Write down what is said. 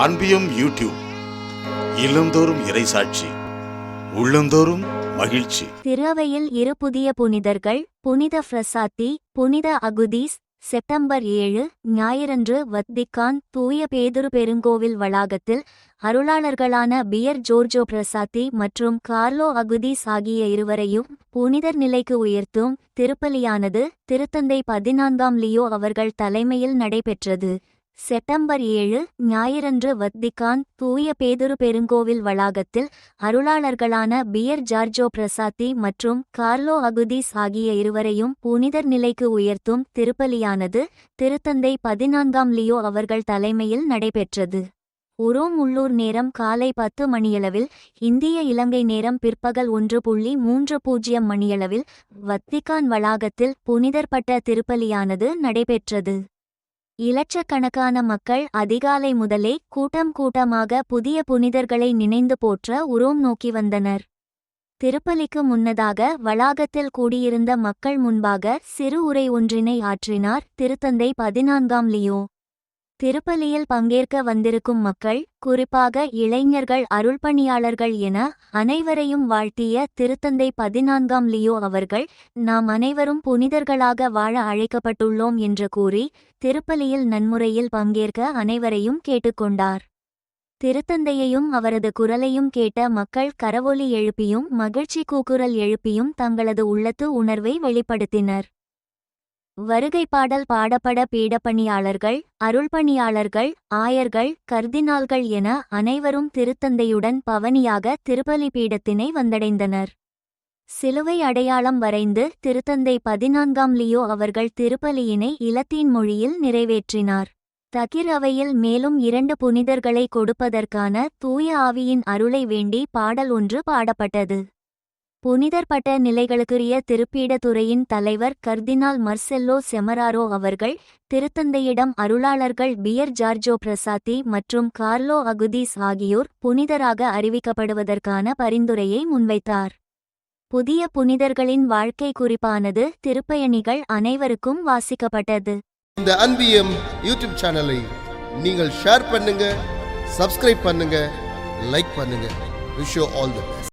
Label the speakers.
Speaker 1: அன்பியும் YouTube இல்லந்தோறும் இறைசாட்சி உள்ளந்தோறும் மகிழ்ச்சி.
Speaker 2: திருவையில் இரு புதிய புனிதர்கள், புனித பிரசாத்தி, புனித அகுதீஸ். செப்டம்பர் 7 ஞாயிறன்று வத்திக்கான் தூய பேதுரு பெருங்கோவில் வளாகத்தில் அருளாளர்களான பியர் ஜோர்ஜோ பிரசாத்தி மற்றும் கார்லோ அகுதீஸ் ஆகிய இருவரையும் புனிதர் நிலைக்கு உயர்த்தும் திருப்பலியானது திருத்தந்தை 14ஆம் லியோ அவர்கள் தலைமையில் நடைபெற்றது. செப்டம்பர் 7 ஞாயிறன்று வத்திக்கான் தூய பேதுரு பெருங்கோவில் வளாகத்தில் அருளாளர்களான பியர் ஜார்ஜோ பிரசாத்தி மற்றும் கார்லோ அகுதீஸ் ஆகிய இருவரையும் புனிதர் நிலைக்கு உயர்த்தும் திருப்பலியானது திருத்தந்தை 14ஆம் லியோ அவர்கள் தலைமையில் நடைபெற்றது. உரோம் உள்ளூர் நேரம் காலை 10 மணியளவில், இந்திய இலங்கை நேரம் பிற்பகல் 1:30 மணியளவில் வத்திக்கான் வளாகத்தில் புனிதர் பட்ட திருப்பலியானது நடைபெற்றது. இலட்சக்கணக்கான மக்கள் அதிகாலை முதலே கூட்டமாக புதிய புனிதர்களை நினைந்து போற்ற உரோம் நோக்கி வந்தனர். திருப்பலிக்கு முன்னதாக வளாகத்தில் கூடியிருந்த மக்கள் முன்பாக சிறு உரை ஒன்றினை ஆற்றினார் திருத்தந்தை 14ஆம் லியோ. திருப்பலியில் பங்கேற்க வந்திருக்கும் மக்கள், குறிப்பாக இளைஞர்கள், அருள்பணியாளர்கள் என அனைவரையும் வாழ்த்திய திருத்தந்தை 14ஆம் லியோ அவர்கள், நாம் அனைவரும் புனிதர்களாக வாழ அழைக்கப்பட்டுள்ளோம் என்று கூறி திருப்பலியில் நன்முறையில் பங்கேற்க அனைவரையும் கேட்டுக்கொண்டார். திருத்தந்தையையும் அவரது குரலையும் கேட்ட மக்கள் கரவொலி எழுப்பியும் மகிழ்ச்சி கூக்குரல் எழுப்பியும் தங்களது உள்ளத்து உணர்வை வெளிப்படுத்தினர். வருகை பாடல் பாடப்பட பீடப்பணியாளர்கள், அருள்பணியாளர்கள், ஆயர்கள், கர்தினால்கள் என அனைவரும் திருத்தந்தையுடன் பவனியாக திருப்பலி பீடத்தினை வந்தடைந்தனர். சிலுவை அடையாளம் வரைந்து திருத்தந்தை 14ஆம் லியோ அவர்கள் திருப்பலியினை இலத்தீன் மொழியில் நிறைவேற்றினார். தகிர் அவையில் மேலும் 2 புனிதர்களை கொடுப்பதற்கான தூய ஆவியின் அருளை வேண்டி பாடல் ஒன்று பாடப்பட்டது. புனிதர் பட்ட நிலைகளுக்குரிய திருப்பீடத்துறையின் தலைவர் கர்தினால் மர்செல்லோ செமராரோ அவர்கள் திருத்தந்தையிடம் அருளாளர்கள் பியர் ஜார்ஜோ பிரசாத்தி மற்றும் கார்லோ அகுதீஸ் ஆகியோர் புனிதராக அறிவிக்கப்படுவதற்கான பரிந்துரையை முன்வைத்தார். புதிய புனிதர்களின் வாழ்க்கை குறிப்பானது திருப்பயணிகள் அனைவருக்கும் வாசிக்கப்பட்டது.
Speaker 3: இந்த அன்பியம் யூடியூப் சேனலை நீங்கள் ஷேர் பண்ணுங்க, சப்ஸ்கிரைப் பண்ணுங்க, லைக் பண்ணுங்க. Wish you all the best.